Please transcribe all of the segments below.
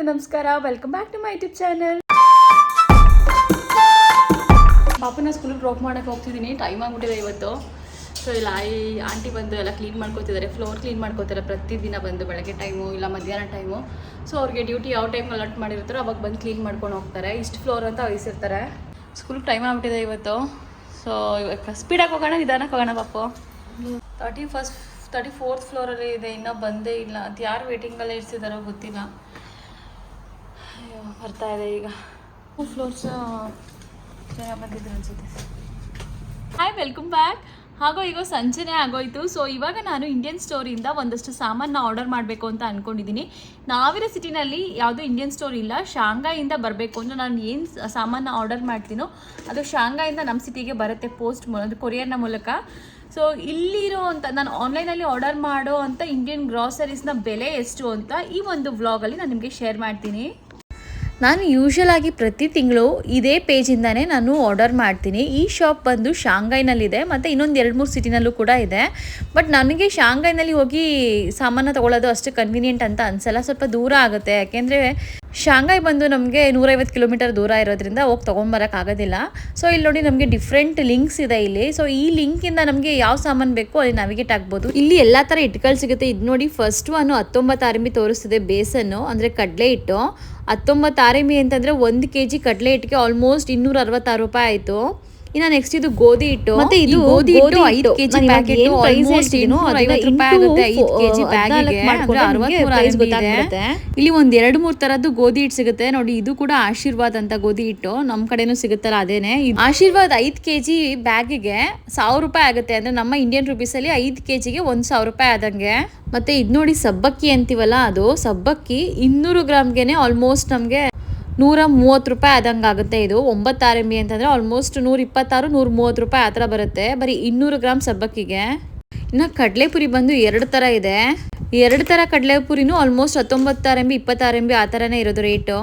ನಮಸ್ಕಾರ, welcome back to my YouTube channel. ಪಾಪನ ಸ್ಕೂಲಿಗೆ ಡ್ರಾಪ್ ಮಾಡೋಕ್ಕೆ ಹೋಗ್ತಿದ್ದೀನಿ. ಟೈಮ್ ಆಗಿಬಿಟ್ಟಿದೆ ಇವತ್ತು. ಸೊ ಇಲ್ಲ ಆಂಟಿ ಬಂದು ಎಲ್ಲ ಕ್ಲೀನ್ ಮಾಡ್ಕೋತಿದ್ದಾರೆ. ಫ್ಲೋರ್ ಕ್ಲೀನ್ ಮಾಡ್ಕೋತಾರೆ ಪ್ರತಿದಿನ ಬಂದು, ಬೆಳಗ್ಗೆ ಟೈಮು ಇಲ್ಲ ಮಧ್ಯಾಹ್ನ ಟೈಮು. ಸೊ ಅವ್ರಿಗೆ ಡ್ಯೂಟಿ ಯಾವ ಟೈಮ್ ಅಲರ್ಟ್ ಮಾಡಿರ್ತಾರೋ ಅವಾಗ ಬಂದು ಕ್ಲೀನ್ ಮಾಡ್ಕೊಂಡು ಹೋಗ್ತಾರೆ. ಇಷ್ಟು ಫ್ಲೋರ್ ಅಂತ ವಹಿಸಿರ್ತಾರೆ. ಸ್ಕೂಲಿಗೆ ಟೈಮ್ ಆಗಿಬಿಟ್ಟಿದೆ ಇವತ್ತು. ಸೊ ಇವಾಗ ಸ್ಪೀಡಾಗಿ ಹೋಗೋಣ, ನಿಧಾನಕ್ಕೆ ಹೋಗೋಣ ಪಾಪು. 34th ಫ್ಲೋರಲ್ಲಿ ಇದೆ, ಇನ್ನೂ ಬಂದೇ ಇಲ್ಲ. ಅದು ಯಾರು ವೇಟಿಂಗಲ್ಲೇ ಇರಿಸಿದಾರೋ ಗೊತ್ತಿಲ್ಲ. ಅಯ್ಯೋ ಬರ್ತಾ ಇದೆ ಈಗ. ಫ್ಲೋರ್ಸ್ ಜನ ಬಂದಿದ್ರು ಅನ್ಸುತ್ತೆ. Hi, welcome back. ಹಾಗೋ ಈಗ ಸಂಜೆನೇ ಆಗೋಯ್ತು. ಸೊ ಇವಾಗ ನಾನು ಇಂಡಿಯನ್ ಸ್ಟೋರಿಂದ ಒಂದಷ್ಟು ಸಾಮಾನ ಆರ್ಡರ್ ಮಾಡಬೇಕು ಅಂತ ಅಂದ್ಕೊಂಡಿದ್ದೀನಿ. ನಾವಿರೋ ಸಿಟಿನಲ್ಲಿ ಯಾವುದೂ ಇಂಡಿಯನ್ ಸ್ಟೋರ್ ಇಲ್ಲ. ಶಾಂಘೈಯಿಂದ ಬರಬೇಕು ಅಂದರೆ ನಾನು ಏನು ಸಾಮಾನ ಆರ್ಡರ್ ಮಾಡ್ತೀನೋ ಅದು ಶಾಂಘೈಯಿಂದ ನಮ್ಮ ಸಿಟಿಗೆ ಬರುತ್ತೆ ಪೋಸ್ಟ್ ಅದು ಕೊರಿಯರ್ನ ಮೂಲಕ. ಸೊ ಇಲ್ಲಿರೋ ಅಂತ ನಾನು ಆನ್ಲೈನಲ್ಲಿ ಆರ್ಡರ್ ಮಾಡೋ ಅಂತ ಇಂಡಿಯನ್ ಗ್ರಾಸರೀಸ್ನ ಬೆಲೆ ಎಷ್ಟು ಅಂತ ಈ ಒಂದು ವ್ಲಾಗಲ್ಲಿ ನಾನು ನಿಮಗೆ ಶೇರ್ ಮಾಡ್ತೀನಿ. ನಾನು ಯೂಶ್ವಲಾಗಿ ಪ್ರತಿ ತಿಂಗಳು ಇದೇ ಪೇಜಿಂದನೇ ನಾನು ಆರ್ಡರ್ ಮಾಡ್ತೀನಿ. ಈ ಶಾಪ್ ಬಂದು ಶಾಂಘೈನಲ್ಲಿದೆ ಮತ್ತು ಇನ್ನೊಂದು 2-3 ಸಿಟಿನಲ್ಲೂ ಕೂಡ ಇದೆ. ಬಟ್ ನನಗೆ ಶಾಂಘೈನಲ್ಲಿ ಹೋಗಿ ಸಾಮಾನು ತೊಗೊಳ್ಳೋದು ಅಷ್ಟು ಕನ್ವೀನಿಯೆಂಟ್ ಅಂತ ಅನಿಸಲ್ಲ. ಸ್ವಲ್ಪ ದೂರ ಆಗುತ್ತೆ. ಯಾಕೆಂದರೆ ಶಾಂಘೈ ಬಂದು ನಮಗೆ 150 ಕಿಲೋಮೀಟರ್ ದೂರ ಇರೋದ್ರಿಂದ ಹೋಗಿ ತೊಗೊಂಬರೋಕ್ಕಾಗೋದಿಲ್ಲ. ಸೊ ಇಲ್ಲಿ ನೋಡಿ ನಮಗೆ ಡಿಫ್ರೆಂಟ್ ಲಿಂಕ್ಸ್ ಇದೆ ಇಲ್ಲಿ. ಸೊ ಈ ಲಿಂಕಿಂದ ನಮಗೆ ಯಾವ ಸಾಮಾನು ಬೇಕೋ ಅಲ್ಲಿ ನಾವಿಗೇಟ್ ಆಗ್ಬೋದು. ಇಲ್ಲಿ ಎಲ್ಲ ಥರ ಹಿಟ್ಗಳು ಸಿಗುತ್ತೆ. ಇದು ನೋಡಿ ಫಸ್ಟ್ 19 RMB ತೋರಿಸ್ತಿದೆ ಬೇಸನ್ನು, ಅಂದರೆ ಕಡಲೆ ಹಿಟ್ಟು. 19 RMB ಅಂತಂದರೆ 1 kg ಕಡಲೆ ಹಿಟ್ಟಿಗೆ ಆಲ್ಮೋಸ್ಟ್ 266 ರೂಪಾಯಿ ಆಯಿತು. ಇನ್ನು ನೆಕ್ಸ್ಟ್ ಇದು ಗೋಧಿ ಹಿಟ್ಟು. ಮತ್ತೆ ಇದು ಗೋಧಿ ಹಿಟ್ಟು 5 kg ಪ್ಯಾಕೆಟ್ ಆಲ್ಮೋಸ್ಟ್ 250 ರೂಪಾಯಿ ಆಗುತ್ತೆ. 5 kg ಬ್ಯಾಗಿಗೆ ಪ್ರೈಸ್ ಗೊತ್ತಾಗುತ್ತೆ. ಇಲ್ಲಿ ಒಂದು 2-3 ತರದ್ದು ಗೋಧಿ ಹಿಟ್ಟು ಸಿಗುತ್ತೆ ನೋಡಿ. ಇದು ಕೂಡ ಆಶೀರ್ವಾದ್ ಅಂತ ಗೋಧಿ ಹಿಟ್ಟು, ನಮ್ಮ ಕಡೆನೂ ಸಿಗುತ್ತಲ್ಲ ಅದೇನೆ. ಆಶೀರ್ವಾದ್ 5 kg ಬ್ಯಾಗಿಗೆ 1000 ರೂಪಾಯಿ ಆಗುತ್ತೆ. ಅಂದ್ರೆ ನಮ್ಮ ಇಂಡಿಯನ್ ರುಪೀಸಲ್ಲಿ 5 kgಗೆ 1000 ರೂಪಾಯಿ ಆದಂಗೆ. ಮತ್ತೆ ಇದು ನೋಡಿ ಸಬ್ಬಕ್ಕಿ ಅಂತೀವಲ್ಲ, ಅದು ಸಬ್ಬಕ್ಕಿ 200 ಗ್ರಾಮ್ಗೆನೆ ಆಲ್ಮೋಸ್ಟ್ ನಮಗೆ 130 ರೂಪಾಯಿ ಆದಂಗೆ ಆಗುತ್ತೆ. ಇದು 9 RMB ಅಂತಂದರೆ ಆಲ್ಮೋಸ್ಟ್ 126-130 ರೂಪಾಯಿ ಆ ಥರ ಬರುತ್ತೆ ಬರೀ 200 ಗ್ರಾಮ್ ಸಬ್ಬಕ್ಕಿಗೆ. ಇನ್ನು ಕಡಲೆಪುರಿ ಬಂದು 2 ಥರ ಇದೆ. 2 ಥರ ಕಡಲೆಪುರಿನೂ ಆಲ್ಮೋಸ್ಟ್ 19 RMB 20 RMB ಆ ಥರನೇ ಇರೋದು ರೇಟು.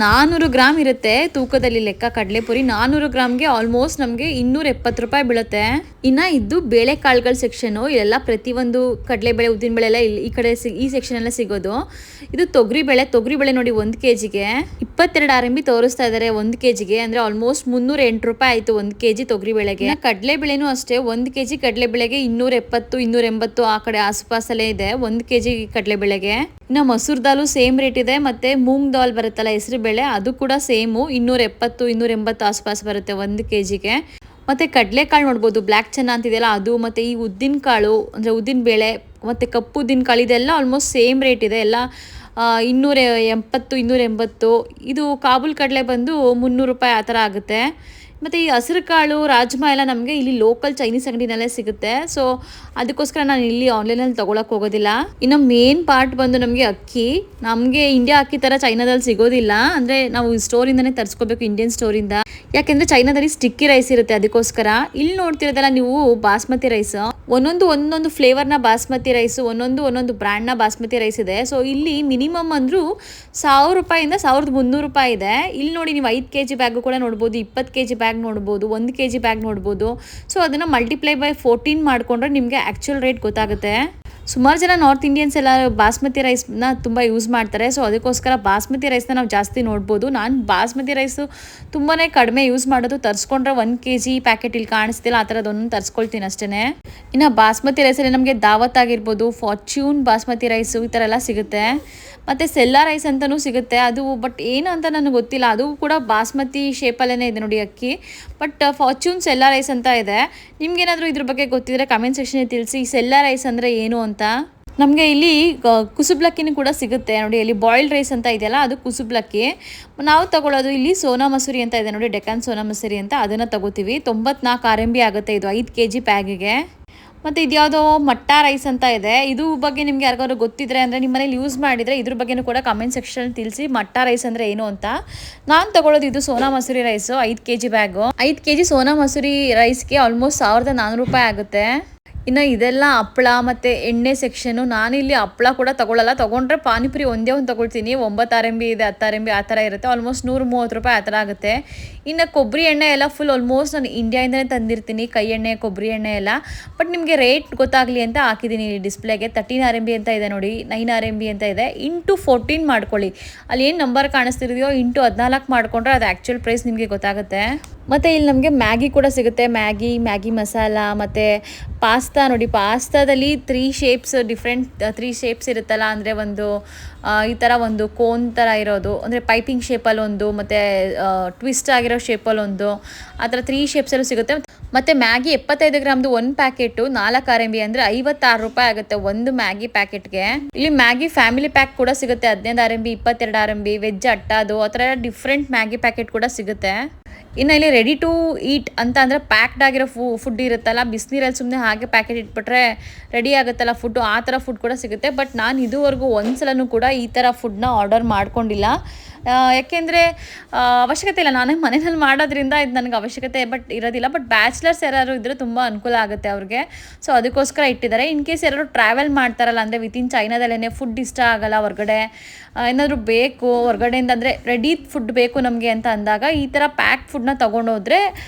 400 ಗ್ರಾಮ್ ಇರುತ್ತೆ ತೂಕದಲ್ಲಿ ಲೆಕ್ಕ. ಕಡಲೆಪುರಿ 400 ಗ್ರಾಮ್ಗೆ ಆಲ್ಮೋಸ್ಟ್ ನಮಗೆ 270 ರೂಪಾಯಿ ಬೀಳುತ್ತೆ. ಇನ್ನು ಇದು ಬೇಳೆಕಾಳುಗಳ ಸೆಕ್ಷನು. ಇಲ್ಲೆಲ್ಲ ಪ್ರತಿಯೊಂದು ಕಡಲೆಬೇಳೆ, ಉದ್ದಿನಬೇಳೆ ಎಲ್ಲ ಈ ಕಡೆ ಈ ಸೆಕ್ಷನಲ್ಲೇ ಸಿಗೋದು. ಇದು ತೊಗರಿಬೇಳೆ ನೋಡಿ 1 kgಗೆ 22 RMB ತೋರಿಸ್ತಾ ಇದ್ದಾರೆ 1 kgಗೆ. ಅಂದರೆ ಆಲ್ಮೋಸ್ಟ್ 308 ರೂಪಾಯಿ ಆಯಿತು 1 kg ತೊಗರಿಬೇಳೆಗೆ. ಕಡಲೆಬೇಳೆನೂ ಅಷ್ಟೇ 1 kg ಕಡಲೆಬೇಳೆಗೆ 270-280 ಆ ಕಡೆ ಆಸುಪಾಸಲ್ಲೇ ಇದೆ 1 kg ಕಡಲೆಬೇಳೆಗೆ. ಇನ್ನು ಮಸೂರ್ ದಾಲು ಸೇಮ್ ರೇಟ್ ಇದೆ. ಮತ್ತು ಮೂಂಗ್ ದಾಲ್ ಬರುತ್ತಲ್ಲ ಹೆಸರು ಬೇಳೆ, ಅದು ಕೂಡ ಸೇಮು 270-280 ಆಸುಪಾಸು ಬರುತ್ತೆ 1 kgಗೆ. ಮತ್ತು ಕಡಲೆಕಾಳು ನೋಡ್ಬೋದು, ಬ್ಲ್ಯಾಕ್ ಚೆನ್ನ ಅಂತಿದೆಯಲ್ಲ ಅದು, ಮತ್ತು ಈ ಉದ್ದಿನ ಕಾಳು ಅಂದರೆ ಉದ್ದಿನ ಬೇಳೆ ಮತ್ತು ಕಪ್ಪು ಉದ್ದಿನ ಕಾಳು ಇದೆಲ್ಲ ಆಲ್ಮೋಸ್ಟ್ ಸೇಮ್ ರೇಟ್ ಇದೆ. ಎಲ್ಲ 270-280. ಇದು ಕಾಬೂಲ್ ಕಡಲೆ ಬಂದು 300 ರೂಪಾಯಿ ಆ ಥರ ಆಗುತ್ತೆ. ಮತ್ತು ಈ ಹಸಿರು ಕಾಳು ರಾಜ್ಮಾ ಎಲ್ಲ ನಮಗೆ ಇಲ್ಲಿ ಲೋಕಲ್ ಚೈನೀಸ್ ಅಂಗಡಿನಲ್ಲೇ ಸಿಗುತ್ತೆ. ಸೊ ಅದಕ್ಕೋಸ್ಕರ ನಾನು ಇಲ್ಲಿ ಆನ್ಲೈನಲ್ಲಿ ತೊಗೊಳಕ್ಕೆ ಹೋಗೋದಿಲ್ಲ. ಇನ್ನು ಮೇನ್ ಪಾರ್ಟ್ ಬಂದು ನಮಗೆ ಅಕ್ಕಿ. ನಮಗೆ ಇಂಡಿಯಾ ಅಕ್ಕಿ ಥರ ಚೈನಾದಲ್ಲಿ ಸಿಗೋದಿಲ್ಲ. ಅಂದರೆ ನಾವು ಸ್ಟೋರಿಂದನೇ ತರಿಸ್ಕೋಬೇಕು, ಇಂಡಿಯನ್ ಸ್ಟೋರಿಂದ. ಯಾಕೆಂದರೆ ಚೈನಾದಲ್ಲಿ ಸ್ಟಿಕ್ಕಿ ರೈಸ್ ಇರುತ್ತೆ, ಅದಕ್ಕೋಸ್ಕರ. ಇಲ್ಲಿ ನೋಡ್ತಿರೋದಲ್ಲ ನೀವು ಬಾಸ್ಮತಿ ರೈಸ್, ಒಂದೊಂದು ಫ್ಲೇವರ್ನ ಬಾಸ್ಮತಿ ರೈಸು, ಒಂದೊಂದು ಬ್ರ್ಯಾಂಡ್ನ ಬಾಸ್ಮತಿ ರೈಸ್ ಇದೆ. ಸೊ ಇಲ್ಲಿ ಮಿನಿಮಮ್ ಅಂದರೂ 1000 ರೂಪಾಯಿಂದ 1300 ರೂಪಾಯಿ ಇದೆ. ಇಲ್ಲಿ ನೋಡಿ ನೀವು 5 kg ಬ್ಯಾಗು ಕೂಡ ನೋಡ್ಬೋದು, 20 kg ಬ್ಯಾಗ್ ನೋಡ್ಬೋದು, 1 kg ಬ್ಯಾಗ್ ನೋಡ್ಬೋದು. ಸೊ ಅದನ್ನು ಮಲ್ಟಿಪ್ಲೈ ಬೈ 14 ಮಾಡಿಕೊಂಡ್ರೆ ನಿಮಗೆ ಆ್ಯಕ್ಚುಯಲ್ ರೇಟ್ ಗೊತ್ತಾಗುತ್ತೆ. ಸುಮಾರು ಜನ ನಾರ್ತ್ ಇಂಡಿಯನ್ಸ್ ಎಲ್ಲ ಬಾಸ್ಮತಿ ರೈಸ್ನ ತುಂಬ ಯೂಸ್ ಮಾಡ್ತಾರೆ. ಸೊ ಅದಕ್ಕೋಸ್ಕರ ಬಾಸ್ಮತಿ ರೈಸ್ನ ನಾವು ಜಾಸ್ತಿ ನೋಡ್ಬೋದು. ನಾನು ಬಾಸ್ಮತಿ ರೈಸು ತುಂಬಾ ಕಡಿಮೆ ಯೂಸ್ ಮಾಡೋದು. ತರಿಸ್ಕೊಂಡ್ರೆ 1 kg ಪ್ಯಾಕೆಟ್ ಇಲ್ಲಿ ಕಾಣಿಸ್ತಿಲ್ಲ, ಆ ಥರದೊಂದು ತರಿಸ್ಕೊಳ್ತೀನಿ ಅಷ್ಟೇ. ಇನ್ನು ಬಾಸ್ಮತಿ ರೈಸಲ್ಲಿ ನಮಗೆ ದಾವತ್ ಆಗಿರ್ಬೋದು, ಫಾರ್ಚ್ಯೂನ್ ಬಾಸ್ಮತಿ ರೈಸು ಈ ಥರ ಎಲ್ಲ ಸಿಗುತ್ತೆ. ಮತ್ತು ಸೆಲ್ಲಾ ರೈಸ್ ಅಂತಲೂ ಸಿಗುತ್ತೆ ಅದು. ಬಟ್ ಏನು ಅಂತ ನನಗೆ ಗೊತ್ತಿಲ್ಲ, ಅದು ಕೂಡ ಬಾಸ್ಮತಿ ಶೇಪಲ್ಲೇ ಇದೆ ನೋಡಿ ಅಕ್ಕಿ. ಬಟ್ ಫಾರ್ಚ್ಯೂನ್ ಸೆಲ್ಲಾ ರೈಸ್ ಅಂತ ಇದೆ. ನಿಮ್ಗೇನಾದರೂ ಇದ್ರ ಬಗ್ಗೆ ಗೊತ್ತಿದ್ರೆ ಕಮೆಂಟ್ ಸೆಕ್ಷನಲ್ಲಿ ತಿಳಿಸಿ. ಈ ಸೆಲ್ಲಾ ರೈಸ್ ಅಂದರೆ ಏನು ಅಂತ. ನಮಗೆ ಇಲ್ಲಿ ಕುಸುಬ್ಲಕ್ಕಿನೂ ಕೂಡ ಸಿಗುತ್ತೆ ನೋಡಿ. ಇಲ್ಲಿ ಬಾಯ್ಲ್ಡ್ ರೈಸ್ ಅಂತ ಇದೆಯಲ್ಲ, ಅದು ಕುಸುಬ್ಲಕ್ಕಿ. ನಾವು ತಗೊಳ್ಳೋದು ಇಲ್ಲಿ ಸೋನಾ ಮಸೂರಿ ಅಂತ ಇದೆ ನೋಡಿ, ಡೆಕ್ಕನ್ ಸೋನಾ ಮಸೂರಿ ಅಂತ, ಅದನ್ನು ತಗೋತೀವಿ. 94 RMB ಆಗುತ್ತೆ ಇದು 5 kg ಪ್ಯಾಗಿಗೆ. ಮತ್ತು ಇದ್ಯಾವುದೋ ಮಟ್ಟ ರೈಸ್ ಅಂತ ಇದೆ. ಇದು ಬಗ್ಗೆ ನಿಮ್ಗೆ ಯಾರಿಗಾದ್ರು ಗೊತ್ತಿದ್ರೆ ಅಂದರೆ ನಿಮ್ಮ ಮನೇಲಿ ಯೂಸ್ ಮಾಡಿದರೆ ಇದ್ರ ಬಗ್ಗೆನೂ ಕೂಡ ಕಮೆಂಟ್ ಸೆಕ್ಷನ್ ತಿಳಿಸಿ, ಮಟ್ಟ ರೈಸ್ ಅಂದರೆ ಏನು ಅಂತ. ನಾನು ತಗೊಳ್ಳೋದು ಇದು Sona Masuri rice 5 kg bag. 5 kg Sona Masuri ರೈಸ್ಗೆ ಆಲ್ಮೋಸ್ಟ್ 1400 ರೂಪಾಯಿ ಆಗುತ್ತೆ. ಇನ್ನು ಇದೆಲ್ಲ ಹಪ್ಪಳ ಮತ್ತು ಎಣ್ಣೆ ಸೆಕ್ಷನು. ನಾನಿಲ್ಲಿ ಹಪ್ಪಳ ಕೂಡ ತೊಗೊಳ್ಳಲ್ಲ, ತೊಗೊಂಡ್ರೆ ಪಾನಿಪುರಿ ಒಂದೇ ಒಂದು ತೊಗೊಳ್ತೀನಿ. 9 RMB ಇದೆ, 10 RMB ಆ ಥರ ಇರುತ್ತೆ. ಆಲ್ಮೋಸ್ಟ್ 130 ರೂಪಾಯಿ ಆ ಥರ ಆಗುತ್ತೆ. ಇನ್ನು ಕೊಬ್ಬರಿ ಎಣ್ಣೆ ಎಲ್ಲ ಫುಲ್ ಆಲ್ಮೋಸ್ಟ್ ನಾನು ಇಂಡಿಯಾಯಿಂದಲೇ ತಂದಿರ್ತೀನಿ, ಕೈ ಎಣ್ಣೆ ಕೊಬ್ಬರಿ ಎಣ್ಣೆ ಎಲ್ಲ. ಬಟ್ ನಿಮಗೆ ರೇಟ್ ಗೊತ್ತಾಗಲಿ ಅಂತ ಹಾಕಿದ್ದೀನಿ ಡಿಸ್ಪ್ಲೇಗೆ. 13 RMB ಅಂತ ಇದೆ ನೋಡಿ, 9 RMB ಅಂತ ಇದೆ. ಇಂಟು 14 ಮಾಡ್ಕೊಳ್ಳಿ. ಅಲ್ಲಿ ಏನು ನಂಬರ್ ಕಾಣಿಸ್ತಿದೆಯೋ ಇಂಟು 14 ಮಾಡಿಕೊಂಡ್ರೆ ಅದು ಆ್ಯಕ್ಚುಯಲ್ ಪ್ರೈಸ್ ನಿಮಗೆ ಗೊತ್ತಾಗುತ್ತೆ. ಮತ್ತು ಇಲ್ಲಿ ನಮಗೆ ಮ್ಯಾಗಿ ಕೂಡ ಸಿಗುತ್ತೆ. ಮ್ಯಾಗಿ ಮಸಾಲ ಮತ್ತು ಪಾಸ್ತಾ ನೋಡಿ. ಪಾಸ್ತಾದಲ್ಲಿ 3 ಶೇಪ್ಸ್ ಡಿಫ್ರೆಂಟ್ 3 ಶೇಪ್ಸ್ ಇರುತ್ತಲ್ಲ, ಅಂದರೆ ಒಂದು ಈ ಥರ ಒಂದು ಕೋನ್ ಥರ ಇರೋದು, ಅಂದರೆ ಪೈಪಿಂಗ್ ಶೇಪಲ್ಲಿ ಒಂದು, ಮತ್ತು ಟ್ವಿಸ್ಟ್ ಆಗಿರೋ ಶೇಪಲ್ಲಿ ಒಂದು, ಆ ಥರ 3 ಶೇಪ್ಸಲ್ಲೂ ಸಿಗುತ್ತೆ. ಮತ್ತು ಮ್ಯಾಗಿ 75 ಗ್ರಾಮ್ದು ಒಂದು ಪ್ಯಾಕೆಟು 4 RMB ಅಂದರೆ 56 ರೂಪಾಯಿ ಆಗುತ್ತೆ ಒಂದು ಮ್ಯಾಗಿ ಪ್ಯಾಕೆಟ್ಗೆ. ಇಲ್ಲಿ ಮ್ಯಾಗಿ ಫ್ಯಾಮಿಲಿ ಪ್ಯಾಕ್ ಕೂಡ ಸಿಗುತ್ತೆ, 15 RMB, 22 RMB, ವೆಜ್ ಅಟ್ಟಾದು ಆ ಥರ ಡಿಫ್ರೆಂಟ್ ಮ್ಯಾಗಿ ಪ್ಯಾಕೆಟ್ ಕೂಡ ಸಿಗುತ್ತೆ. ಇನ್ನು ಇಲ್ಲಿ ರೆಡಿ ಟು ಈಟ್ ಅಂತ ಅಂದರೆ ಪ್ಯಾಕ್ಡ್ ಆಗಿರೋ ಫುಡ್ ಇರುತ್ತಲ್ಲ, ಬಿಸಿನೀರಲ್ಲಿ ಸುಮ್ಮನೆ ಹಾಗೆ ಪ್ಯಾಕೆಟ್ ಇಟ್ಬಿಟ್ರೆ ರೆಡಿ ಆಗುತ್ತಲ್ಲ ಫುಡ್ಡು, ಆ ಥರ ಫುಡ್ ಕೂಡ ಸಿಗುತ್ತೆ. ಬಟ್ ನಾನು ಇದುವರೆಗೂ ಒಂದ್ಸಲನೂ ಕೂಡ ಈ ಥರ ಫುಡ್ನ ಆರ್ಡರ್ ಮಾಡ್ಕೊಂಡಿಲ್ಲ. ಯಾಕೆಂದರೆ ಅವಶ್ಯಕತೆ ಇಲ್ಲ, ನಾನೇ ಮನೆಯಲ್ಲಿ ಮಾಡೋದ್ರಿಂದ ಇದು ನನಗೆ ಅವಶ್ಯಕತೆ ಇರೋದಿಲ್ಲ. ಬಟ್ ಬ್ಯಾಚುಲರ್ಸ್ ಯಾರು ಇದ್ದರೆ ತುಂಬ ಅನುಕೂಲ ಆಗುತ್ತೆ ಅವ್ರಿಗೆ, ಸೊ ಅದಕ್ಕೋಸ್ಕರ ಇಟ್ಟಿದ್ದಾರೆ. ಇನ್ ಕೇಸ್ ಯಾರು ಟ್ರಾವೆಲ್ ಮಾಡ್ತಾರಲ್ಲ, ಅಂದರೆ ವಿತಿನ್ ಚೈನಾದಲ್ಲೇ ಫುಡ್ ಇಷ್ಟ ಆಗಲ್ಲ, ಹೊರಗಡೆ ಏನಾದರೂ ಬೇಕು ಹೊರಗಡೆಯಿಂದ, ಅಂದರೆ ರೆಡಿ ಫುಡ್ ಬೇಕು ನಮಗೆ ಅಂತ ಅಂದಾಗ ಈ ಥರ ಪ್ಯಾಕ್ ಫುಡ್ನ ತೊಗೊಂಡೋದ್ರೆ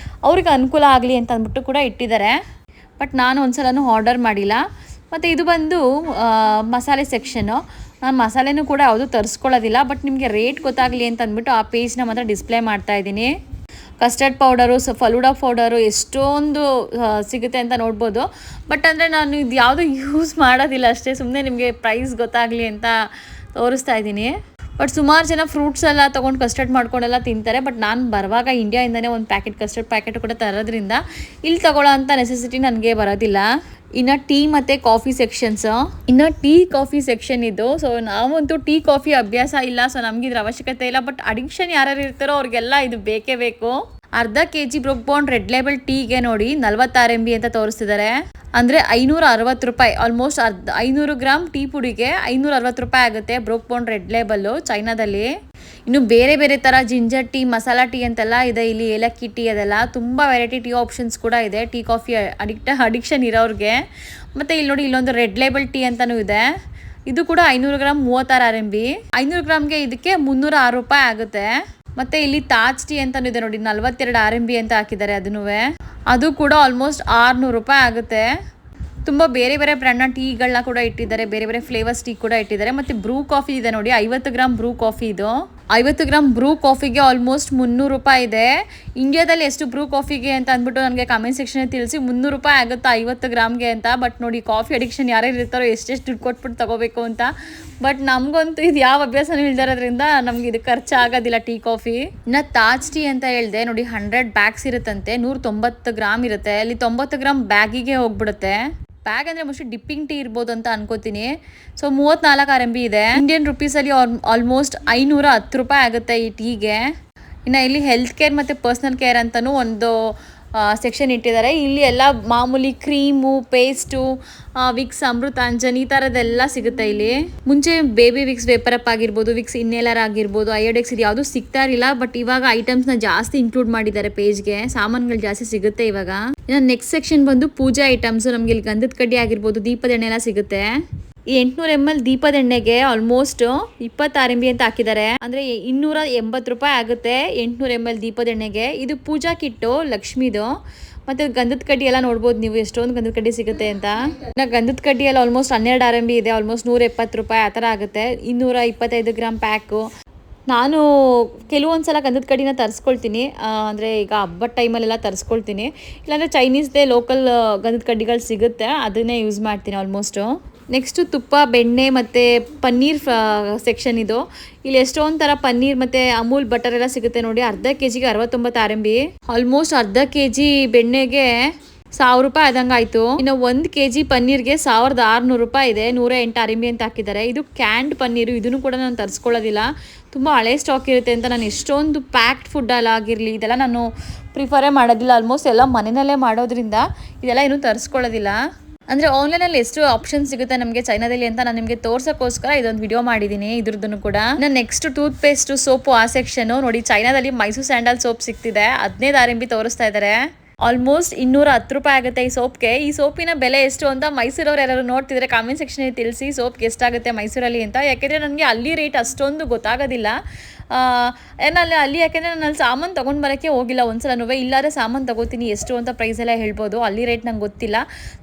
ಅವ್ರಿಗೆ ಅನುಕೂಲ ಆಗಲಿ ಅಂತ ಅಂದ್ಬಿಟ್ಟು ಕೂಡ ಇಟ್ಟಿದ್ದಾರೆ. ಬಟ್ ನಾನು ಒಂದ್ಸಲನೂ ಆರ್ಡರ್ ಮಾಡಿಲ್ಲ. ಮತ್ತು ಇದು ಬಂದು ಮಸಾಲೆ ಸೆಕ್ಷನ್ನು. ನಾನು ಮಸಾಲೆನೂ ಕೂಡ ಯಾವುದು ತರಿಸ್ಕೊಳ್ಳೋದಿಲ್ಲ, ಬಟ್ ನಿಮಗೆ ರೇಟ್ ಗೊತ್ತಾಗಲಿ ಅಂತ ಅಂದ್ಬಿಟ್ಟು ಆ ಪೇಜ್ನ ಮಾತ್ರ ಡಿಸ್ಪ್ಲೇ ಮಾಡ್ತಾಯಿದ್ದೀನಿ. ಕಸ್ಟರ್ಡ್ ಪೌಡರು, ಫಲೂಡಾ ಪೌಡರು ಎಷ್ಟೊಂದು ಸಿಗುತ್ತೆ ಅಂತ ನೋಡ್ಬೋದು. ಬಟ್ ಅಂದರೆ ನಾನು ಇದು ಯಾವುದು ಯೂಸ್ ಮಾಡೋದಿಲ್ಲ ಅಷ್ಟೇ, ಸುಮ್ಮನೆ ನಿಮಗೆ ಪ್ರೈಸ್ ಗೊತ್ತಾಗಲಿ ಅಂತ ತೋರಿಸ್ತಾ ಇದ್ದೀನಿ. ಬಟ್ ಸುಮಾರು ಜನ ಫ್ರೂಟ್ಸ್ ಎಲ್ಲ ತೊಗೊಂಡು ಕಸ್ಟರ್ಡ್ ಮಾಡ್ಕೊಂಡೆಲ್ಲ ತಿಂತಾರೆ. ಬಟ್ ನಾನು ಬರುವಾಗ ಇಂಡಿಯಾಯಿಂದನೇ ಒಂದು ಕಸ್ಟರ್ಡ್ ಪ್ಯಾಕೆಟ್ ಕೂಡ ತರೋದ್ರಿಂದ ಇಲ್ಲಿ ತಗೊಳ್ಳೋ ಅಂಥ ನೆಸೆಸಿಟಿ ನನಗೆ ಬರೋದಿಲ್ಲ. ಇನ್ನು ಟೀ ಮತ್ತು ಕಾಫಿ ಸೆಕ್ಷನ್ಸು. ಇನ್ನು ಟೀ ಕಾಫಿ ಸೆಕ್ಷನ್ ಇದು. ಸೊ ನಾವಂತೂ ಟೀ ಕಾಫಿ ಅಭ್ಯಾಸ ಇಲ್ಲ, ಸೊ ನಮಗಿದ್ರ ಅವಶ್ಯಕತೆ ಇಲ್ಲ. ಬಟ್ ಅಡಿಕ್ಷನ್ ಯಾರ್ಯಾರು ಇರ್ತಾರೋ ಅವ್ರಿಗೆಲ್ಲ ಇದು ಬೇಕೇ ಬೇಕು. ಅರ್ಧ kg Brooke Bond red label ಟೀಗೆ ನೋಡಿ 40 RMB ಅಂತ ತೋರಿಸ್ತಿದ್ದಾರೆ. ಅಂದರೆ 560 ರೂಪಾಯಿ. ಆಲ್ಮೋಸ್ಟ್ 500 ಗ್ರಾಮ್ ಟೀ ಪುಡಿಗೆ 560 ರೂಪಾಯಿ ಆಗುತ್ತೆ ಬ್ರೂಕ್ ಬಾಂಡ್ ರೆಡ್ ಲೇಬಲ್ಲು ಚೈನಾದಲ್ಲಿ. ಇನ್ನು ಬೇರೆ ಬೇರೆ ಥರ ಜಿಂಜರ್ ಟೀ, ಮಸಾಲಾ ಟೀ ಅಂತೆಲ್ಲ ಇದೆ ಇಲ್ಲಿ, ಏಲಕ್ಕಿ ಟೀ, ಅದೆಲ್ಲ ತುಂಬ ವೆರೈಟಿ ಟೀ ಆಪ್ಷನ್ಸ್ ಕೂಡ ಇದೆ ಟೀ ಕಾಫಿ ಅಡಿಕ್ಷನ್ ಇರೋರಿಗೆ. ಮತ್ತು ಇಲ್ಲಿ ನೋಡಿ, ಇಲ್ಲೊಂದು ರೆಡ್ ಲೇಬಲ್ ಟೀ ಅಂತಲೂ ಇದೆ. ಇದು ಕೂಡ 500 ಗ್ರಾಮ್ 36 RMB. 500 ಗ್ರಾಮ್ಗೆ ಇದಕ್ಕೆ 306 ರೂಪಾಯಿ ಆಗುತ್ತೆ. ಮತ್ತು ಇಲ್ಲಿ ತಾಜ್ ಟೀ ಅಂತಲೂ ಇದೆ ನೋಡಿ, 42 RMB ಅಂತ ಹಾಕಿದ್ದಾರೆ. ಅದು ಕೂಡ ಆಲ್ಮೋಸ್ಟ್ 600 ರೂಪಾಯಿ ಆಗುತ್ತೆ. ತುಂಬ ಬೇರೆ ಬೇರೆ ಬ್ರ್ಯಾಂಡ್ನ ಟೀಗಳನ್ನ ಕೂಡ ಇಟ್ಟಿದ್ದಾರೆ, ಬೇರೆ ಬೇರೆ ಫ್ಲೇವರ್ಸ್ ಟೀ ಕೂಡ ಇಟ್ಟಿದ್ದಾರೆ. ಮತ್ತು ಬ್ರೂ ಕಾಫಿ ಇದೆ ನೋಡಿ, 50 ಗ್ರಾಮ್ ಬ್ರೂ ಕಾಫಿ. ಇದು 50 ಗ್ರಾಮ್ ಬ್ರೂ ಕಾಫಿಗೆ ಆಲ್ಮೋಸ್ಟ್ 300 ರೂಪಾಯಿ ಇದೆ. ಇಂಡಿಯಾದಲ್ಲಿ ಎಷ್ಟು ಬ್ರೂ ಕಾಫಿಗೆ ಅಂತ ಅಂದ್ಬಿಟ್ಟು ನನಗೆ ಕಮೆಂಟ್ ಸೆಕ್ಷನಲ್ಲಿ ತಿಳಿಸಿ. 300 ರೂಪಾಯಿ ಆಗುತ್ತಾ 50 ಗ್ರಾಮ್ಗೆ ಅಂತ. ಬಟ್ ನೋಡಿ, ಕಾಫಿ ಅಡಿಕ್ಷನ್ ಯಾರ್ಯಾರು ಇರ್ತಾರೋ ಎಷ್ಟೆಷ್ಟು ದುಡ್ಡು ಕೊಟ್ಬಿಟ್ಟು ತೊಗೋಬೇಕು ಅಂತ. ಬಟ್ ನಮಗಂತೂ ಇದು ಯಾವ ಅಭ್ಯಾಸನೂ ಇಲ್ದಿರೋದ್ರಿಂದ ನಮ್ಗೆ ಇದು ಖರ್ಚು ಆಗೋದಿಲ್ಲ ಟೀ ಕಾಫಿ. ಇನ್ನು ತಾಜ್ ಟೀ ಅಂತ ಹೇಳಿದೆ ನೋಡಿ, 100 ಬ್ಯಾಗ್ಸ್ ಇರುತ್ತಂತೆ, 190 ಗ್ರಾಮ್ ಇರುತ್ತೆ. ಅಲ್ಲಿ 90 ಗ್ರಾಮ್ ಬ್ಯಾಗಿಗೆ ಹೋಗ್ಬಿಡುತ್ತೆ. ಬ್ಯಾಗ್ ಅಂದರೆ ಮೋಸ್ಟ್ಲಿ ಡಿಪ್ಪಿಂಗ್ ಟೀ ಇರ್ಬೋದು ಅಂತ ಅನ್ಕೋತೀನಿ. ಸೊ 34 RMB ಇದೆ. ಇಂಡಿಯನ್ ರುಪೀಸಲ್ಲಿ ಆಲ್ಮೋಸ್ಟ್ 510 ರೂಪಾಯಿ ಆಗುತ್ತೆ ಈ ಟೀಗೆ. ಇನ್ನು ಇಲ್ಲಿ ಹೆಲ್ತ್ ಕೇರ್ ಮತ್ತು ಪರ್ಸ್ನಲ್ ಕೇರ್ ಅಂತಲೂ ಒಂದು ಸೆಕ್ಷನ್ ಇಟ್ಟಿದ್ದಾರೆ. ಇಲ್ಲಿ ಎಲ್ಲ ಮಾಮೂಲಿ ಕ್ರೀಮು, ಪೇಸ್ಟು, ವಿಕ್ಸ್, ಅಮೃತಾಂಜನ್ ಈ ಥರದ್ದೆಲ್ಲ ಸಿಗುತ್ತೆ ಇಲ್ಲಿ. ಮುಂಚೆ ಬೇಬಿ ವಿಕ್ಸ್ ವೇಪರಪ್ ಆಗಿರ್ಬೋದು, ವಿಕ್ಸ್ ಇನ್ನೇಲರ್ ಆಗಿರ್ಬೋದು, ಅಯೋಡೆಕ್ಸ್ ಇದು ಯಾವುದೂ ಸಿಗ್ತಾ ಇರಲಿಲ್ಲ. ಬಟ್ ಇವಾಗ ಐಟಮ್ಸ್ನ ಜಾಸ್ತಿ ಇನ್ಕ್ಲೂಡ್ ಮಾಡಿದ್ದಾರೆ ಪೇಜ್ಗೆ, ಸಾಮಾನುಗಳು ಜಾಸ್ತಿ ಸಿಗುತ್ತೆ ಇವಾಗ. ಇನ್ನು ನೆಕ್ಸ್ಟ್ ಸೆಕ್ಷನ್ ಬಂದು ಪೂಜಾ ಐಟಮ್ಸ್. ನಮಗೆ ಇಲ್ಲಿ ಗಂಧದ ಕಡ್ಡಿ ಆಗಿರ್ಬೋದು, ದೀಪದ ಎಣ್ಣೆ ಎಲ್ಲ ಸಿಗುತ್ತೆ. ಈ 800 ml ದೀಪದ ಎಣ್ಣೆಗೆ ಆಲ್ಮೋಸ್ಟ್ 20 RMB ಅಂತ ಹಾಕಿದ್ದಾರೆ. ಅಂದರೆ 280 ರೂಪಾಯಿ ಆಗುತ್ತೆ 800 ml ದೀಪದ ಎಣ್ಣೆಗೆ. ಇದು ಪೂಜಾ ಕಿಟ್ಟು ಲಕ್ಷ್ಮಿದು. ಮತ್ತು ಗಂಧದ ಕಡ್ಡಿ ಎಲ್ಲ ನೋಡ್ಬೋದು ನೀವು, ಎಷ್ಟೊಂದು ಗಂಧದ ಕಡ್ಡಿ ಸಿಗುತ್ತೆ ಅಂತ. ಇನ್ನು ಗಂಧದ ಕಡ್ಡಿಯಲ್ಲಿ ಆಲ್ಮೋಸ್ಟ್ 12 RMB ಇದೆ, ಆಲ್ಮೋಸ್ಟ್ 170 ರೂಪಾಯಿ ಆ ಥರ ಆಗುತ್ತೆ. 225 ಗ್ರಾಮ್ ಪ್ಯಾಕು. ನಾನು ಕೆಲವೊಂದು ಸಲ ಗಂಧದ ಕಡ್ಡಿನ ತರಿಸ್ಕೊಳ್ತೀನಿ, ಅಂದರೆ ಈಗ ಹಬ್ಬದ ಟೈಮಲ್ಲೆಲ್ಲ ತರಿಸ್ಕೊಳ್ತೀನಿ. ಇಲ್ಲಾಂದರೆ ಚೈನೀಸ್ದೇ ಲೋಕಲ್ ಗಂಧದ ಕಡ್ಡಿಗಳು ಸಿಗುತ್ತೆ, ಅದನ್ನೇ ಯೂಸ್ ಮಾಡ್ತೀನಿ ಆಲ್ಮೋಸ್ಟು. ನೆಕ್ಸ್ಟು ತುಪ್ಪ, ಬೆಣ್ಣೆ ಮತ್ತು ಪನ್ನೀರ್ ಸೆಕ್ಷನ್ ಇದು. ಇಲ್ಲಿ ಎಷ್ಟೊಂದು ಥರ ಪನ್ನೀರ್ ಮತ್ತು ಅಮೂಲ್ ಬಟರ್ ಎಲ್ಲ ಸಿಗುತ್ತೆ ನೋಡಿ. ಅರ್ಧ kgಗೆ 69 RMB. ಆಲ್ಮೋಸ್ಟ್ ಅರ್ಧ kg ಬೆಣ್ಣೆಗೆ 1000 ರೂಪಾಯಿ ಆದಂಗೆ ಆಯಿತು. ಇನ್ನು 1 kg ಪನ್ನೀರ್ಗೆ 1600 ರೂಪಾಯಿ ಇದೆ, 108 RMB ಅಂತ ಹಾಕಿದ್ದಾರೆ. ಇದು ಕ್ಯಾಂಡ್ ಪನ್ನೀರು, ಇದನ್ನು ಕೂಡ ನಾನು ತರಿಸ್ಕೊಳ್ಳೋದಿಲ್ಲ, ತುಂಬ ಹಳೆ ಸ್ಟಾಕ್ ಇರುತ್ತೆ ಅಂತ. ನಾನು ಎಷ್ಟೊಂದು ಪ್ಯಾಕ್ಡ್ ಫುಡ್ ಎಲ್ಲ ಆಗಿರಲಿ ಇದೆಲ್ಲ ನಾನು ಪ್ರಿಫರೇ ಮಾಡೋದಿಲ್ಲ. ಆಲ್ಮೋಸ್ಟ್ ಎಲ್ಲ ಮನೆಯಲ್ಲೇ ಮಾಡೋದ್ರಿಂದ ಇದೆಲ್ಲ ಏನೂ ತರಿಸ್ಕೊಳ್ಳೋದಿಲ್ಲ. ಅಂದರೆ ಆನ್ಲೈನಲ್ಲಿ ಎಷ್ಟು ಆಪ್ಷನ್ ಸಿಗುತ್ತೆ ನಮಗೆ ಚೈನಾದಲ್ಲಿ ಅಂತ ನಾನು ನಿಮಗೆ ತೋರ್ಸೋಕ್ಕೋಸ್ಕರ ಇದೊಂದು ವಿಡಿಯೋ ಮಾಡಿದ್ದೀನಿ ಇದ್ರದ್ದು ಕೂಡ. ನಾನು ನೆಕ್ಸ್ಟ್ ಟೂತ್ ಪೇಸ್ಟು, ಸೋಪು ಆ ಸೆಕ್ಷನು ನೋಡಿ. ಚೈನಾದಲ್ಲಿ ಮೈಸೂರು ಸ್ಯಾಂಡಲ್ ಸೋಪ್ ಸಿಗ್ತಿದೆ, 15 RMB ತೋರಿಸ್ತಾ ಇದ್ದಾರೆ. ಆಲ್ಮೋಸ್ಟ್ 210 ರೂಪಾಯಿ ಆಗುತ್ತೆ ಈ ಸೋಪ್ಗೆ. ಈ ಸೋಪಿನ ಬೆಲೆ ಎಷ್ಟು ಅಂತ ಮೈಸೂರವ್ರು ಯಾರು ನೋಡ್ತಿದ್ರೆ ಕಾಮೆಂಟ್ ಸೆಕ್ಷನಲ್ಲಿ ತಿಳಿಸಿ ಸೋಪ್ಗೆ ಎಷ್ಟಾಗುತ್ತೆ ಮೈಸೂರಲ್ಲಿ ಅಂತ. ಯಾಕೆಂದರೆ ನನಗೆ ಅಲ್ಲಿ ರೇಟ್ ಅಷ್ಟೊಂದು ಗೊತ್ತಾಗೋದಿಲ್ಲ. ಅಲ್ಲಿ ಯಾಕೆಂದರೆ ನಾನು ಅಲ್ಲಿ ಸಾಮಾನು ತೊಗೊಂಡು ಬರೋಕ್ಕೆ ಹೋಗಿಲ್ಲ ಒಂದ್ಸಲನೂ. ಇಲ್ಲಾದ್ರೆ ಸಾಮಾನು ತೊಗೋತೀನಿ ಎಷ್ಟು ಅಂತ ಪ್ರೈಸ್ ಎಲ್ಲ ಹೇಳ್ಬೋದು, ಅಲ್ಲಿ ರೇಟ್ ನಂಗೆ ಗೊತ್ತಿಲ್ಲ.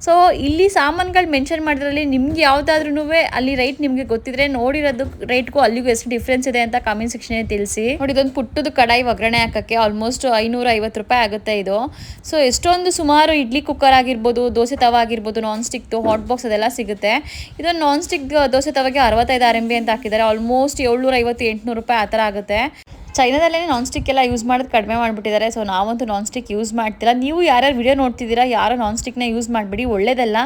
ಸೊ ಇಲ್ಲಿ ಸಾಮಾನುಗಳು ಮೆನ್ಷನ್ ಮಾಡಿದ್ರಲ್ಲಿ ನಿಮ್ಗೆ ಯಾವುದಾದ್ರೂ ಅಲ್ಲಿ ರೇಟ್ ನಿಮಗೆ ಗೊತ್ತಿದ್ರೆ ನೋಡಿರೋದು ರೇಟ್ಗೂ ಅಲ್ಲಿಗೂ ಎಷ್ಟು ಡಿಫ್ರೆನ್ಸ್ ಇದೆ ಅಂತ ಕಾಮೆಂಟ್ ಸೆಕ್ಷನಲ್ಲಿ ತಿಳಿಸಿ. ನೋಡಿ ಇದೊಂದು ಪುಟ್ಟದು ಕಡಾಯಿ ಒಗ್ಗರಣೆ ಹಾಕೋಕ್ಕೆ ಆಲ್ಮೋಸ್ಟ್ 550 ರೂಪಾಯಿ ಆಗುತ್ತೆ ಇದು. ಸೊ ಎಷ್ಟೊಂದು ಸುಮಾರು ಇಡ್ಲಿ ಕುಕ್ಕರ್ ಆಗಿರ್ಬೋದು, ದೋಸೆ ತವ ಆಗಿರ್ಬೋದು, ನಾನ್ ಸ್ಟಿಕ್ದು ಹಾಟ್ ಬಾಕ್ಸ್ ಅದೆಲ್ಲ ಸಿಗುತ್ತೆ. ಇದೊಂದು ನಾನ್ ಸ್ಟಿಕ್ ದೋಸೆ ತವಗೆ 65 RMB ಅಂತ ಹಾಕಿದ್ದಾರೆ. ಆಲ್ಮೋಸ್ಟ್ 750-800 ರೂಪಾಯಿ ಆ ಥರ ಆಗುತ್ತೆ. ಚೈನಾದಲ್ಲೇ ನಾನ್ ಸ್ಟಿಕ್ ಎಲ್ಲ ಯೂಸ್ ಮಾಡೋದು ಕಡಿಮೆ ಮಾಡಿಬಿಟ್ಟಿದ್ದಾರೆ. ಸೊ ನಾವಂತೂ ನಾನ್ ಸ್ಟಿಕ್ ಯೂಸ್ ಮಾಡ್ತಿಲ್ಲ. ನೀವು ಯಾರ್ಯಾರು ವಿಡಿಯೋ ನೋಡ್ತಿದ್ದೀರಾ ಯಾರೋ ನಾನ್ ಸ್ಟಿಕ್ನ ಯೂಸ್ ಮಾಡಿಬಿಡಿ, ಒಳ್ಳೇದಲ್ಲ.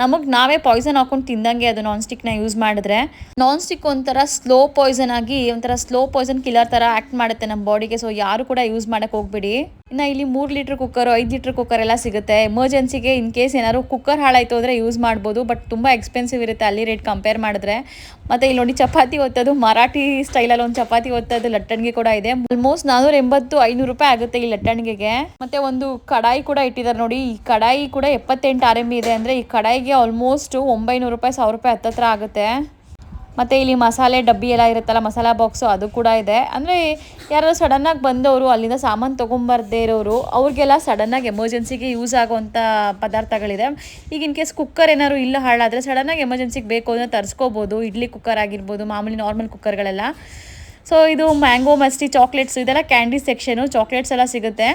ನಮಗೆ ನಾವೇ ಪಾಯ್ಸನ್ ಹಾಕೊಂಡು ತಿಂದಂಗೆ ಅದು ನಾನ್ ಸ್ಟಿಕ್ನ ಯೂಸ್ ಮಾಡಿದ್ರೆ. ನಾನ್ ಸ್ಟಿಕ್ ಒಂಥರ ಸ್ಲೋ ಪಾಯ್ಸನ್ ಆಗಿ ಒಂಥರ ಸ್ಲೋ ಪಾಯ್ಸನ್ ಕಿಲ್ಲರ್ ಥರ ಆ್ಯಕ್ಟ್ ಮಾಡುತ್ತೆ ನಮ್ಮ ಬಾಡಿಗೆ. ಸೊ ಯಾರು ಕೂಡ ಯೂಸ್ ಮಾಡೋಕ್ಕೆ ಹೋಗ್ಬಿಡಿ. ಇನ್ನು ಇಲ್ಲಿ 3 ಲೀಟ್ರ್ ಕುಕ್ಕರು, 5 ಲೀಟ್ರ್ ಕುಕ್ಕರ್ ಎಲ್ಲ ಸಿಗುತ್ತೆ. ಎಮರ್ಜೆನ್ಸಿಗೆ ಇನ್ ಕೇಸ್ ಏನಾದ್ರು ಕುಕ್ಕರ್ ಹಾಳಾಯಿತು ಅಂದರೆ ಯೂಸ್ ಮಾಡ್ಬೋದು. ಬಟ್ ತುಂಬ ಎಕ್ಸ್ಪೆನ್ಸಿವ್ ಇರುತ್ತೆ ಅಲ್ಲಿ ರೇಟ್ ಕಂಪೇರ್ ಮಾಡಿದ್ರೆ. ಮತ್ತು ಇಲ್ಲಿ ನೋಡಿ ಚಪಾತಿ ಒತ್ತೋದು, ಮರಾಠಿ ಸ್ಟೈಲಲ್ಲಿ ಒಂದು ಚಪಾತಿ ಒತ್ತೋದು ಲಟ್ಟಣಿಗೆ ಕೂಡ ಇದೆ. ಆಲ್ಮೋಸ್ಟ್ 480-500 ರೂಪಾಯಿ ಆಗುತ್ತೆ ಈ ಲಟ್ಟಣಿಗೆಗೆ. ಮತ್ತು ಒಂದು ಕಡಾಯಿ ಕೂಡ ಇಟ್ಟಿದ್ದಾರೆ ನೋಡಿ. ಈ ಕಡಾಯಿ ಕೂಡ 78 RMB ಇದೆ. ಅಂದರೆ ಈ ಕಡಾಯಿಗೆ ಆಲ್ಮೋಸ್ಟ್ 900 ರೂಪಾಯಿ 1000 ರೂಪಾಯಿ ಹತ್ತತ್ರ ಆಗುತ್ತೆ. ಮತ್ತು ಇಲ್ಲಿ ಮಸಾಲೆ ಡಬ್ಬಿ ಎಲ್ಲ ಇರುತ್ತಲ್ಲ, ಮಸಾಲ ಬಾಕ್ಸು ಅದು ಕೂಡ ಇದೆ. ಅಂದರೆ ಯಾರು ಸಡನ್ನಾಗಿ ಬಂದವರು ಅಲ್ಲಿಂದ ಸಾಮಾನು ತೊಗೊಂಬರ್ದೇ ಇರೋರು ಅವ್ರಿಗೆಲ್ಲ ಸಡನ್ನಾಗಿ ಎಮರ್ಜೆನ್ಸಿಗೆ ಯೂಸ್ ಆಗೋವಂಥ ಪದಾರ್ಥಗಳಿದೆ. ಈಗ ಇನ್ ಕೇಸ್ ಕುಕ್ಕರ್ ಏನಾದ್ರು ಇಲ್ಲ ಹಾಳಾದರೆ ಸಡನ್ನಾಗಿ ಎಮರ್ಜೆನ್ಸಿಗೆ ಬೇಕು ಅಂದರೆ ತರಿಸ್ಕೋಬೋದು. ಇಡ್ಲಿ ಕುಕ್ಕರ್ ಆಗಿರ್ಬೋದು, ಮಾಮೂಲಿ ನಾರ್ಮಲ್ ಕುಕ್ಕರ್ಗಳೆಲ್ಲ. ಸೊ ಇದು ಮ್ಯಾಂಗೋ ಮಸ್ಟಿ ಚಾಕ್ಲೇಟ್ಸ್, ಇದೆಲ್ಲ ಕ್ಯಾಂಡಿ ಸೆಕ್ಷನು, ಚಾಕ್ಲೇಟ್ಸ್ ಎಲ್ಲ ಸಿಗುತ್ತೆ.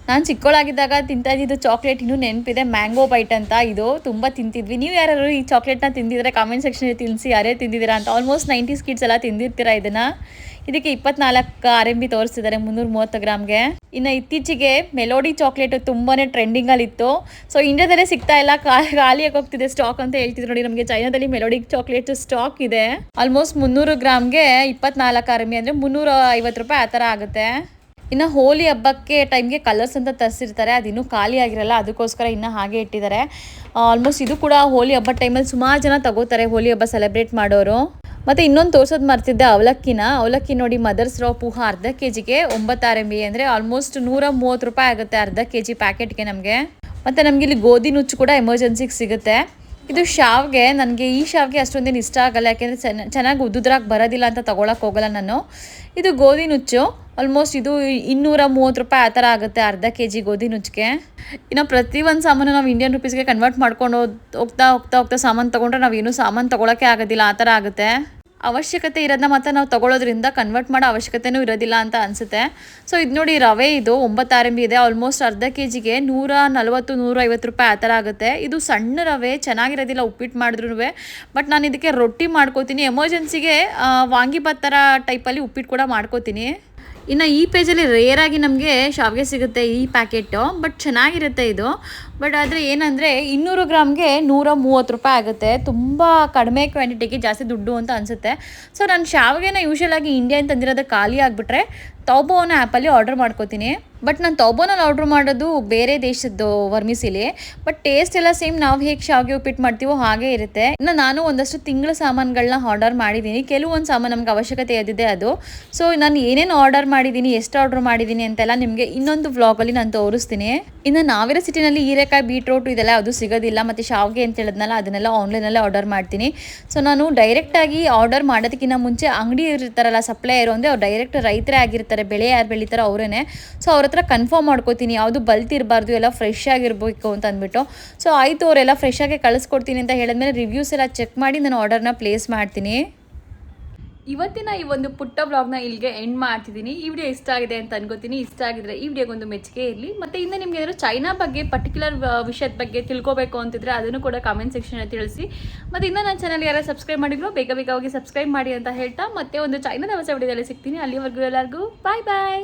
ನಾನು ಚಿಕ್ಕವಳಾಗಿದ್ದಾಗ ತಿಂತಾ ಇದ್ದಿದ್ದು ಚಾಕ್ಲೇಟ್ ಇನ್ನೂ ನೆನಪಿದೆ, ಮ್ಯಾಂಗೋ ಬೈಟ್ ಅಂತ. ಇದು ತುಂಬ ತಿಂತಿದ್ವಿ. ನೀವು ಯಾರು ಈ ಚಾಕ್ಲೇಟ್ನ ತಿಂದಿದ್ರೆ ಕಾಮೆಂಟ್ ಸೆಕ್ಷನಲ್ಲಿ ತಿಳಿಸಿ ಯಾರೇ ತಿಂದಿದ್ದೀರಾ ಅಂತ. ಆಲ್ಮೋಸ್ಟ್ 90s ಕಿಡ್ಸ್ ಎಲ್ಲ ತಿಂದಿರ್ತೀರಾ ಇದನ್ನು. ಇದಕ್ಕೆ 24 RMB ತೋರಿಸ್ತಿದ್ದಾರೆ 330 ಗ್ರಾಮ್ಗೆ. ಇನ್ನು ಇತ್ತೀಚೆಗೆ ಮೆಲೋಡಿ ಚಾಕ್ಲೇಟು ತುಂಬಾ ಟ್ರೆಂಡಿಂಗಲ್ಲಿತ್ತು. ಸೊ ಇಂಡಿಯಾದಲ್ಲೇ ಸಿಗ್ತಾ ಇಲ್ಲ, ಖಾಲಿಯಾಗಿ ಹೋಗ್ತಿದೆ ಸ್ಟಾಕ್ ಅಂತ ಹೇಳ್ತಿದ್ರು ನೋಡಿ. ನಮಗೆ ಚೈನಾದಲ್ಲಿ ಮೆಲೋಡಿ ಚಾಕ್ಲೇಟ್ ಸ್ಟಾಕ್ ಇದೆ. ಆಲ್ಮೋಸ್ಟ್ 300 ಗ್ರಾಮ್ಗೆ 24 RMB ಅಂದರೆ 350 ರೂಪಾಯಿ ಆ ಥರ ಆಗುತ್ತೆ. ಇನ್ನು ಹೋಲಿ ಹಬ್ಬಕ್ಕೆ ಟೈಮ್ಗೆ ಕಲರ್ಸ್ ಅಂತ ತರಿಸಿರ್ತಾರೆ, ಅದು ಇನ್ನೂ ಖಾಲಿ ಆಗಿರಲ್ಲ, ಅದಕ್ಕೋಸ್ಕರ ಇನ್ನೂ ಹಾಗೆ ಇಟ್ಟಿದ್ದಾರೆ. ಆಲ್ಮೋಸ್ಟ್ ಇದು ಕೂಡ ಹೋಲಿ ಹಬ್ಬದ ಟೈಮಲ್ಲಿ ಸುಮಾರು ಜನ ತಗೋತಾರೆ, ಹೋಲಿ ಹಬ್ಬ ಸೆಲೆಬ್ರೇಟ್ ಮಾಡೋರು. ಮತ್ತು ಇನ್ನೊಂದು ತೋರ್ಸೋದು ಮರ್ತಿದ್ದೆ, ಅವಲಕ್ಕಿ ನೋಡಿ. ಮದರ್ಸ್ ರಾ ಪೂಹ ಅರ್ಧ ಕೆಜಿಗೆ 9 RMB ಅಂದರೆ ಆಲ್ಮೋಸ್ಟ್ 130 ರೂಪಾಯಿ ಆಗುತ್ತೆ ಅರ್ಧ ಕೆಜಿ ಪ್ಯಾಕೆಟ್ಗೆ ನಮಗೆ. ಮತ್ತು ನಮಗೆ ಇಲ್ಲಿ ಗೋಧಿ ನುಚ್ಚು ಕೂಡ ಎಮರ್ಜೆನ್ಸಿಗೆ ಸಿಗುತ್ತೆ. ಇದು ಶಾವ್ಗೆ, ನನಗೆ ಈ ಶಾವ್ಗೆ ಅಷ್ಟೊಂದೇನು ಇಷ್ಟ ಆಗಲ್ಲ, ಯಾಕೆಂದರೆ ಚೆನ್ನಾಗಿ ಉದ್ದುದ್ರಾಗಿ ಬರೋದಿಲ್ಲ ಅಂತ ತೊಗೊಳಕ್ಕೆ ಹೋಗಲ್ಲ ನಾನು. ಇದು ಗೋಧಿ ನುಚ್ಚು, ಆಲ್ಮೋಸ್ಟ್ ಇದು 230 ರೂಪಾಯಿ ಆ ಥರ ಆಗುತ್ತೆ ಅರ್ಧ ಕೆಜಿ ಗೋಧಿ ನುಚ್ಚಿಗೆ. ಇನ್ನು ಪ್ರತಿಯೊಂದು ಸಾಮಾನು ನಾವು ಇಂಡಿಯನ್ ರುಪೀಸ್ಗೆ ಕನ್ವರ್ಟ್ ಮಾಡ್ಕೊಂಡು ಹೋಗ್ತಾ ಸಾಮಾನು ತೊಗೊಂಡ್ರೆ ನಾವು ಏನೂ ಸಾಮಾನು ತೊಗೊಳಕ್ಕೆ ಆಗೋದಿಲ್ಲ, ಆ ಥರ ಆಗುತ್ತೆ. ಅವಶ್ಯಕತೆ ಇರೋದನ್ನ ಮಾತ್ರ ನಾವು ತೊಗೊಳೋದ್ರಿಂದ ಕನ್ವರ್ಟ್ ಮಾಡೋ ಅವಶ್ಯಕತೆನೂ ಇರೋದಿಲ್ಲ ಅಂತ ಅನಿಸುತ್ತೆ. ಸೊ ಇದು ನೋಡಿ ರವೆ, ಇದು 9 RMB ಇದೆ. ಆಲ್ಮೋಸ್ಟ್ ಅರ್ಧ ಕೆಜಿಗೆ 140-150 ರೂಪಾಯಿ ಆ ಥರ ಆಗುತ್ತೆ. ಇದು ಸಣ್ಣ ರವೆ, ಚೆನ್ನಾಗಿರೋದಿಲ್ಲ ಉಪ್ಪಿಟ್ಟು ಮಾಡಿದ್ರೂ. ಬಟ್ ನಾನು ಇದಕ್ಕೆ ರೊಟ್ಟಿ ಮಾಡ್ಕೋತೀನಿ, ಎಮರ್ಜೆನ್ಸಿಗೆ ವಾಂಗಿಭಾತ್ ಥರ ಟೈಪಲ್ಲಿ ಉಪ್ಪಿಟ್ಟು ಕೂಡ ಮಾಡ್ಕೋತೀನಿ. ಇನ್ನು ಈ ಪೇಜಲ್ಲಿ ರೇರಾಗಿ ನಮಗೆ ಶಾವಿಗೆ ಸಿಗುತ್ತೆ ಈ ಪ್ಯಾಕೆಟು, ಬಟ್ ಚೆನ್ನಾಗಿರುತ್ತೆ ಇದು. ಬಟ್ ಆದರೆ ಏನಂದರೆ 200 ಗ್ರಾಮ್ಗೆ 130 ರೂಪಾಯಿ ಆಗುತ್ತೆ. ತುಂಬ ಕಡಿಮೆ ಕ್ವಾಂಟಿಟಿಗೆ ಜಾಸ್ತಿ ದುಡ್ಡು ಅಂತ ಅನಿಸುತ್ತೆ. ಸೊ ನಾನು ಶಾವಿಗೆನ ಯೂಶಲಾಗಿ ಇಂಡಿಯನ್ ತಂದಿರೋದು ಖಾಲಿ ಆಗಿಬಿಟ್ರೆ ತೌಬೋನ ಆ್ಯಪಲ್ಲಿ ಆರ್ಡರ್ ಮಾಡ್ಕೋತೀನಿ. ಬಟ್ ನಾನು ತೌಬೋನಲ್ಲಿ ಆರ್ಡ್ರ್ ಮಾಡೋದು ಬೇರೆ ದೇಶದ್ದು ವರ್ಮಿಸಿಲಿ. ಬಟ್ ಟೇಸ್ಟ್ ಎಲ್ಲ ಸೇಮ್ ನಾವು ಹೇಗೆ ಶಾವಿಗೆ ಉಪ್ಪಿಟ್ಟು ಮಾಡ್ತೀವೋ ಹಾಗೆ ಇರುತ್ತೆ. ಇನ್ನು ನಾನು ಒಂದಷ್ಟು ತಿಂಗಳ ಸಾಮಾನುಗಳನ್ನ ಆರ್ಡರ್ ಮಾಡಿದ್ದೀನಿ. ಕೆಲವೊಂದು ಸಾಮಾನು ನಮ್ಗೆ ಅವಶ್ಯಕತೆ ಇದ್ದಿದೆ ಅದು. ಸೊ ನಾನು ಏನೇನು ಆರ್ಡರ್ ಮಾಡಿದ್ದೀನಿ, ಎಷ್ಟು ಆರ್ಡರ್ ಮಾಡಿದ್ದೀನಿ ಅಂತೆಲ್ಲ ನಿಮಗೆ ಇನ್ನೊಂದು ವ್ಲಾಗಲ್ಲಿ ನಾನು ತೋರಿಸ್ತೀನಿ. ಇನ್ನು ನಾವಿರೋ ಸಿಟಿನಲ್ಲಿ ಹೀರೆಕಾಯಿ, ಬೀಟ್ರೋಟು ಇದೆಲ್ಲ ಅದು ಸಿಗೋದಿಲ್ಲ. ಮತ್ತು ಶಾವಿಗೆ ಅಂತ ಹೇಳಿದ್ನಲ್ಲ ಅದನ್ನೆಲ್ಲ ಆನ್ಲೈನಲ್ಲೇ ಆರ್ಡರ್ ಮಾಡ್ತೀನಿ. ಸೊ ನಾನು ಡೈರೆಕ್ಟಾಗಿ ಆರ್ಡರ್ ಮಾಡೋದಕ್ಕಿಂತ ಮುಂಚೆ ಅಂಗಡಿ ಇರ್ತಾರಲ್ಲ ಸಪ್ಲೈಯರು, ಅಂದರೆ ಅವ್ರು ಡೈರೆಕ್ಟ್ ರೈತರೇ ಆಗಿರ್ತಾರೆ, ಬೆಳೆ ಯಾರು ಬೆಳೀತಾರೋ ಅವರೇ. ಸೊ ಅವ್ರ ಹತ್ರ ಕನ್ಫರ್ಮ್ ಮಾಡ್ಕೋತೀನಿ, ಯಾವುದು ಬಲ್ತಿರಬಾರ್ದು, ಎಲ್ಲ ಫ್ರೆಶ್ ಆಗಿರಬೇಕು ಅಂತ ಅಂದ್ಬಿಟ್ಟು. ಸೊ ಆಯಿತು, ಅವರೆಲ್ಲ ಫ್ರೆಶ್ ಆಗಿ ಕಳಿಸ್ಕೊಡ್ತೀನಿ ಅಂತ ಹೇಳಿದ್ಮೇಲೆ ರಿವ್ಯೂಸ್ ಎಲ್ಲ ಚೆಕ್ ಮಾಡಿ ನಾನು ಆರ್ಡರ್ನ ಪ್ಲೇಸ್ ಮಾಡ್ತೀನಿ. ಇವತ್ತಿನ ಈ ಒಂದು ಪುಟ್ಟ ಬ್ಲಾಗ್ನ ಇಲ್ಲಿಗೆ ಎಂಡ್ ಮಾಡ್ತಿದ್ದೀನಿ. ಈ ವಿಡಿಯೋ ಇಷ್ಟ ಆಗಿದೆ ಅಂತ ಅನ್ಕೋತೀನಿ. ಇಷ್ಟ ಆಗಿದ್ರೆ ಈ ವಿಡಿಯೋಗೊಂದು ಮೆಚ್ಚುಗೆ ಇರಲಿ. ಮತ್ತು ಇನ್ನು ನಿಮ್ಗೆ ಏನಾದರೂ ಚೈನಾ ಬಗ್ಗೆ ಪರ್ಟಿಕ್ಯುಲರ್ ವಿಷಯದ ಬಗ್ಗೆ ತಿಳ್ಕೊಬೇಕು ಅಂತಿದ್ರೆ ಅದನ್ನು ಕೂಡ ಕಾಮೆಂಟ್ ಸೆಕ್ಷನಲ್ಲಿ ತಿಳಿಸಿ. ಮತ್ತು ಇನ್ನು ನನ್ನ ಚಾನಲ್ ಯಾರು ಸಬ್ಸ್ಕ್ರೈಬ್ ಮಾಡಿದ್ರು ಬೇಗ ಹೋಗಿ ಸಬ್ಸ್ಕ್ರೈಬ್ ಮಾಡಿ ಅಂತ ಹೇಳ್ತಾ ಮತ್ತೆ ಒಂದು ಚೈನಾದ ಹೊಸ ವಿಡಿಯೋದಲ್ಲಿ ಸಿಗ್ತೀನಿ. ಅಲ್ಲಿವರೆಗೂ ಎಲ್ಲರಿಗೂ ಬಾಯ್ ಬಾಯ್.